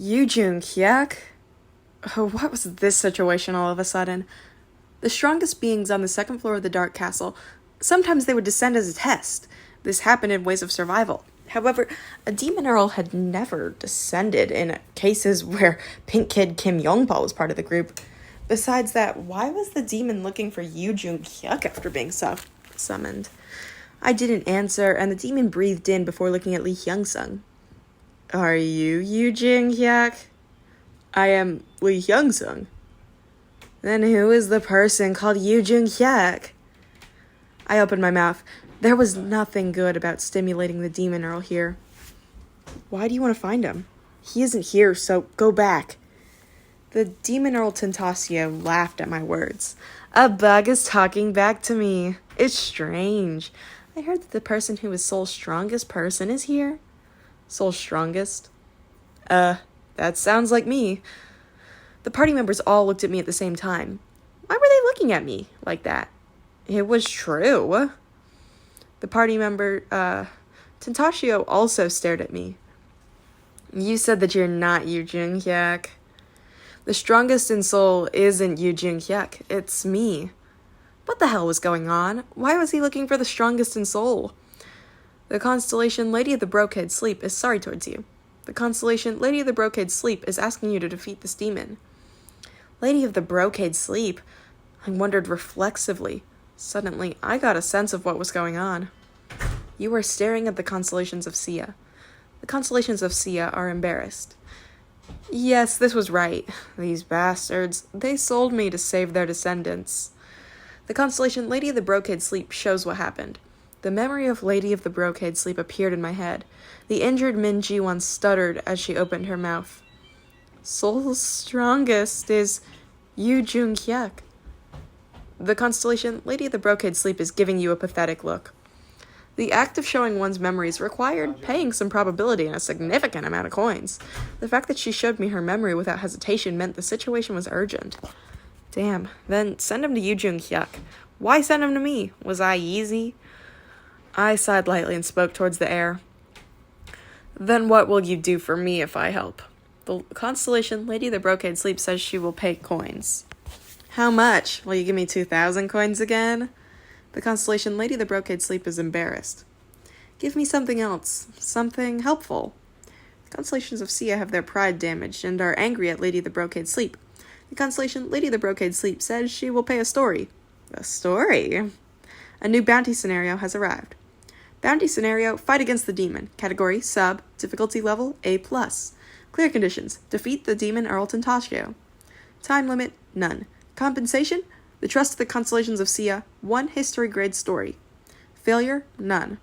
Yu Hyuk? What was this situation all of a sudden? The strongest beings on the second floor of the Dark Castle, sometimes they would descend as a test. This happened in ways of survival. However, a demon earl had never descended in cases where Pink Kid Kim Yongpa was part of the group. Besides that, why was the demon looking for Yu Hyuk after being summoned? I didn't answer, and the demon breathed in before looking at Lee Hyung-sung. Are you Yu Hyuk? I am Lee Hyung-sung. Then who is the person called Yu Hyuk? I opened my mouth. There was nothing good about stimulating the demon earl here. Why do you want to find him? He isn't here, so go back. The demon earl Tentasio laughed at my words. A bug is talking back to me. It's strange. I heard that the person who is Seoul's strongest person is here. Seoul's strongest? That sounds like me. The party members all looked at me at the same time. Why were they looking at me like that? It was true. The party member, Tentasio, also stared at me. You said that you're not Yu Hyuk. The strongest in Seoul isn't Yu Hyuk. It's me. What the hell was going on? Why was he looking for the strongest in Seoul? The constellation Lady of the Brocade Sleep is sorry towards you. The constellation Lady of the Brocade Sleep is asking you to defeat this demon. Lady of the Brocade Sleep? I wondered reflexively. Suddenly, I got a sense of what was going on. You are staring at the constellations of Sia. The constellations of Sia are embarrassed. Yes, this was right. These bastards. They sold me to save their descendants. The constellation Lady of the Brocade Sleep shows what happened. The memory of Lady of the Brocade Sleep appeared in my head. The injured Min Ji-won stuttered as she opened her mouth. Seoul's strongest is Yu Hyuk. The constellation Lady of the Brocade Sleep is giving you a pathetic look. The act of showing one's memories required paying some probability and a significant amount of coins. The fact that she showed me her memory without hesitation meant the situation was urgent. Damn, then send him to Yu Hyuk. Why send him to me? Was I easy? I sighed lightly and spoke towards the air. Then what will you do for me if I help? The constellation Lady of the Brocade Sleep says she will pay coins. How much? Will you give me 2,000 coins again? The constellation Lady of the Brocade Sleep is embarrassed. Give me something else. Something helpful. The constellations of Sia have their pride damaged and are angry at Lady of the Brocade Sleep. The constellation Lady of the Brocade Sleep says she will pay a story. A story? A new bounty scenario has arrived. Bounty scenario, fight against the demon. Category, sub. Difficulty level, A+. Clear conditions, defeat the demon Earl Tentasio. Time limit, none. Compensation, the trust of the constellations of Sia, 1 history grade story. Failure, none.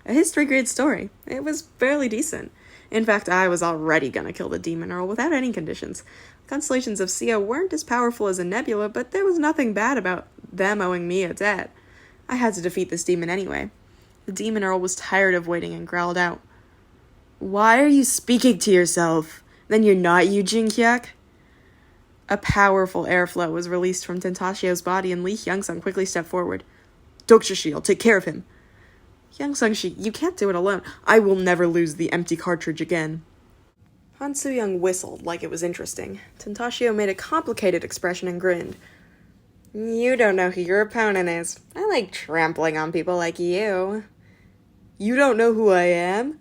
A history grade story. It was fairly decent. In fact, I was already gonna kill the demon Earl without any conditions. The constellations of Sia weren't as powerful as a nebula, but there was nothing bad about them owing me a debt. I had to defeat this demon anyway. The demon Earl was tired of waiting and growled out. Why are you speaking to yourself? Then you're not Yu Hyuk? A powerful airflow was released from Tentasio's body, and Lee Hyung-sung quickly stepped forward. Dokshi, I'll take care of him. Hyung-sung, you can't do it alone. I will never lose the empty cartridge again. Han Soo-young whistled like it was interesting. Tentasio made a complicated expression and grinned. You don't know who your opponent is. I like trampling on people like you. You don't know who I am?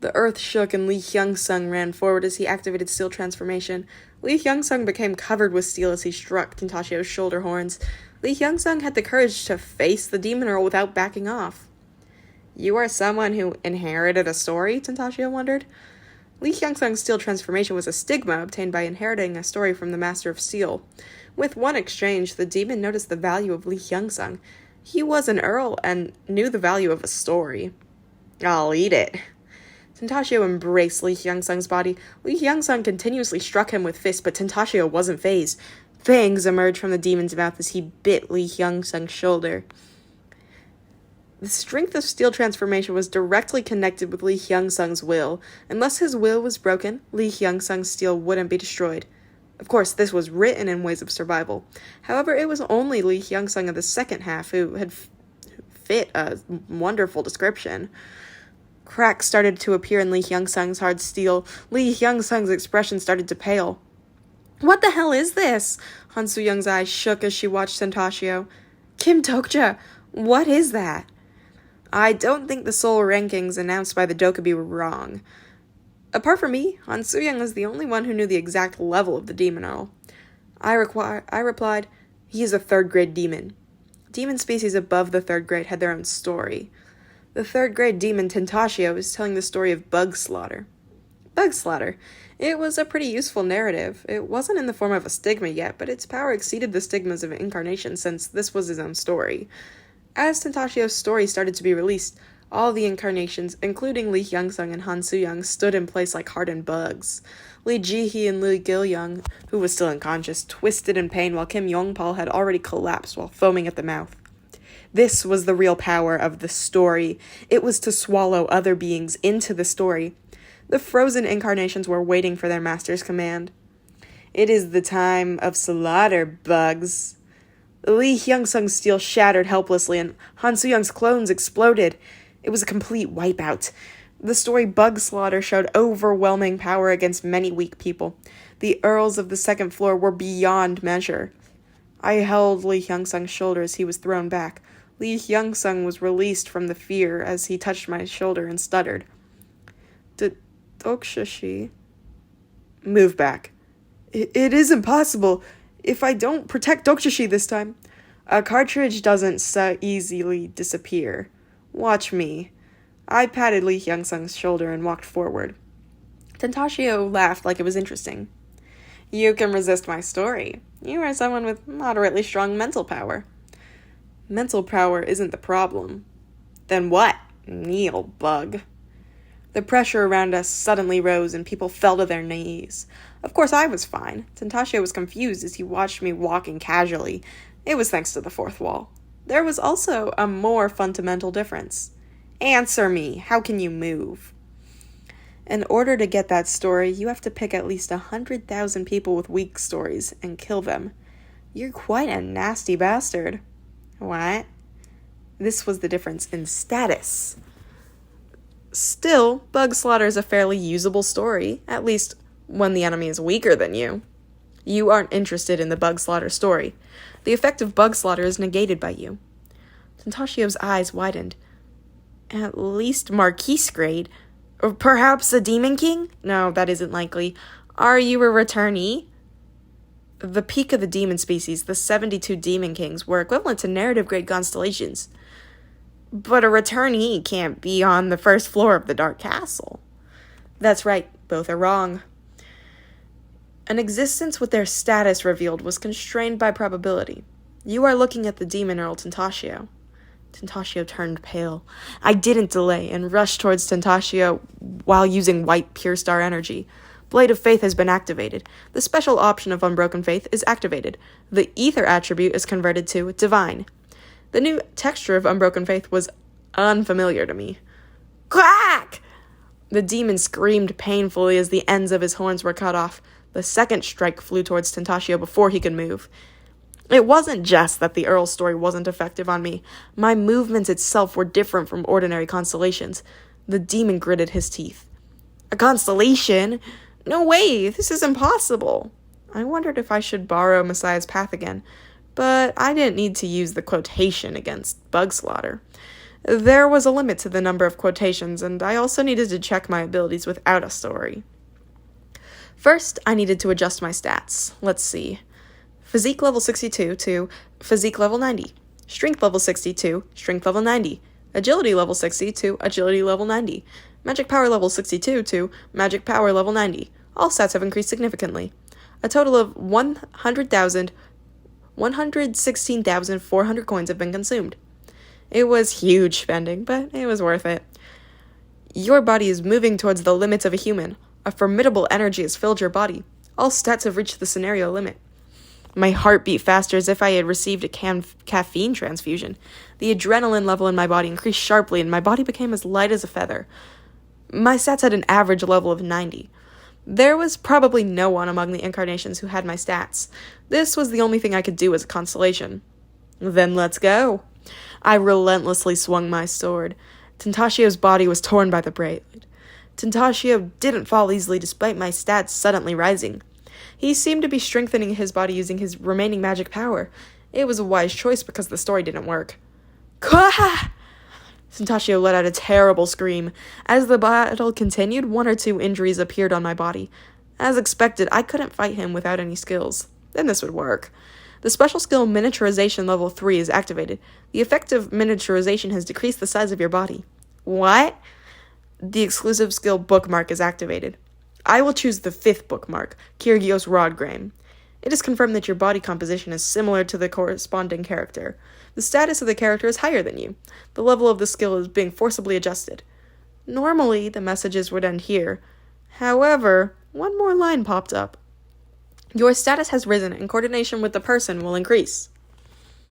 The earth shook and Lee Hyung-sung ran forward as he activated steel transformation. Lee Hyung-sung became covered with steel as he struck Tentasio's shoulder horns. Lee Hyung-sung had the courage to face the demon earl without backing off. You are someone who inherited a story? Tentasio wondered. Lee Hyung-sung's steel transformation was a stigma obtained by inheriting a story from the Master of Steel. With one exchange, the demon noticed the value of Lee Hyung-sung. He was an earl and knew the value of a story. I'll eat it. Tentasio embraced Lee Hyung-sung's body. Lee Hyung-sung continuously struck him with fists, but Tentasio wasn't fazed. Fangs emerged from the demon's mouth as he bit Lee Hyung-sung's shoulder. The strength of steel transformation was directly connected with Lee Hyung-sung's will. Unless his will was broken, Lee Hyung-sung's steel wouldn't be destroyed. Of course, this was written in ways of survival. However, it was only Lee Hyung-sung of the second half who had fit a wonderful description. Cracks started to appear in Lee Hyung-sung's hard steel. Lee Hyung-sung's expression started to pale. What the hell is this? Han Soo-young's eyes shook as she watched Tentashio. Kim Tokja, what is that? I don't think the Seoul rankings announced by the Dokubi were wrong. Apart from me, Han Soo-young was the only one who knew the exact level of the demon earl. I replied, he is a third-grade demon. Demon species above the third grade had their own story. The third-grade demon Tentashio is telling the story of Bug Slaughter. Bug Slaughter. It was a pretty useful narrative. It wasn't in the form of a stigma yet, but its power exceeded the stigmas of incarnation since this was his own story. As Tentashio's story started to be released, all the incarnations, including Lee Hyung-sung and Han Soo-young, stood in place like hardened bugs. Lee Ji-hee and Lee Gil-young, who was still unconscious, twisted in pain while Kim Yong-pal had already collapsed while foaming at the mouth. This was the real power of the story. It was to swallow other beings into the story. The frozen incarnations were waiting for their master's command. It is the time of slaughter, bugs. Lee Hyung-sung's steel shattered helplessly, and Han Soo-young's clones exploded. It was a complete wipeout. The story Bug Slaughter showed overwhelming power against many weak people. The earls of the second floor were beyond measure. I held Lee Hyung-sung's shoulder as he was thrown back. Lee Hyung-sung was released from the fear as he touched my shoulder and stuttered. Dokshashi? Move back. It is impossible. If I don't protect Dokshashi this time, a cartridge doesn't so easily disappear. Watch me. I patted Lee Hyung-sung's shoulder and walked forward. Tentashio laughed like it was interesting. You can resist my story. You are someone with moderately strong mental power. Mental power isn't the problem. Then what? Kneel, bug. The pressure around us suddenly rose and people fell to their knees. Of course I was fine. Tentashio was confused as he watched me walking casually. It was thanks to the fourth wall. There was also a more fundamental difference. Answer me. How can you move? In order to get that story, you have to pick at least 100,000 people with weak stories and kill them. You're quite a nasty bastard. What? This was the difference in status. Still, Bug Slaughter is a fairly usable story, at least when the enemy is weaker than you. You aren't interested in the Bug Slaughter story. The effect of Bug Slaughter is negated by you. Tentashio's eyes widened. At least Marquise grade? Or perhaps a Demon King? No, that isn't likely. Are you a returnee? The peak of the demon species, the 72 Demon Kings, were equivalent to narrative-grade constellations. But a returnee can't be on the first floor of the Dark Castle. That's right, both are wrong. An existence with their status revealed was constrained by probability. You are looking at the demon Earl Tentashio. Tentashio turned pale. I didn't delay and rushed towards Tentashio while using white pure star energy. Blade of Faith has been activated. The special option of Unbroken Faith is activated. The Ether attribute is converted to Divine. The new texture of Unbroken Faith was unfamiliar to me. Quack! The demon screamed painfully as the ends of his horns were cut off. The second strike flew towards Tentashio before he could move. It wasn't just that the Earl's story wasn't effective on me. My movements itself were different from ordinary constellations. The demon gritted his teeth. A constellation? No way, this is impossible. I wondered if I should borrow Messiah's Path again, but I didn't need to use the quotation against Bug Slaughter. There was a limit to the number of quotations, and I also needed to check my abilities without a story. First, I needed to adjust my stats. Let's see. Physique level 62 to Physique level 90. Strength level 62, Strength level 90. Agility level 60 to Agility level 90. Magic Power level 62 to Magic Power level 90. All stats have increased significantly. A total of 116,400 coins have been consumed. It was huge spending, but it was worth it. Your body is moving towards the limits of a human. A formidable energy has filled your body. All stats have reached the scenario limit. My heart beat faster as if I had received a caffeine transfusion. The adrenaline level in my body increased sharply, and my body became as light as a feather. My stats had an average level of 90. There was probably no one among the incarnations who had my stats. This was the only thing I could do as a constellation. Then let's go. I relentlessly swung my sword. Tentacio's body was torn by the blade. Tentaccio didn't fall easily despite my stats suddenly rising. He seemed to be strengthening his body using his remaining magic power. It was a wise choice because the story didn't work. Kah! Tentaccio let out a terrible scream. As the battle continued, 1 or 2 injuries appeared on my body. As expected, I couldn't fight him without any skills. Then this would work. The special skill Miniaturization Level 3 is activated. The effect of miniaturization has decreased the size of your body. What? The exclusive skill Bookmark is activated. I will choose the 5th bookmark, Kyrgios Rodgraim. It is confirmed that your body composition is similar to the corresponding character. The status of the character is higher than you. The level of the skill is being forcibly adjusted. Normally, the messages would end here. However, one more line popped up. Your status has risen and coordination with the person will increase.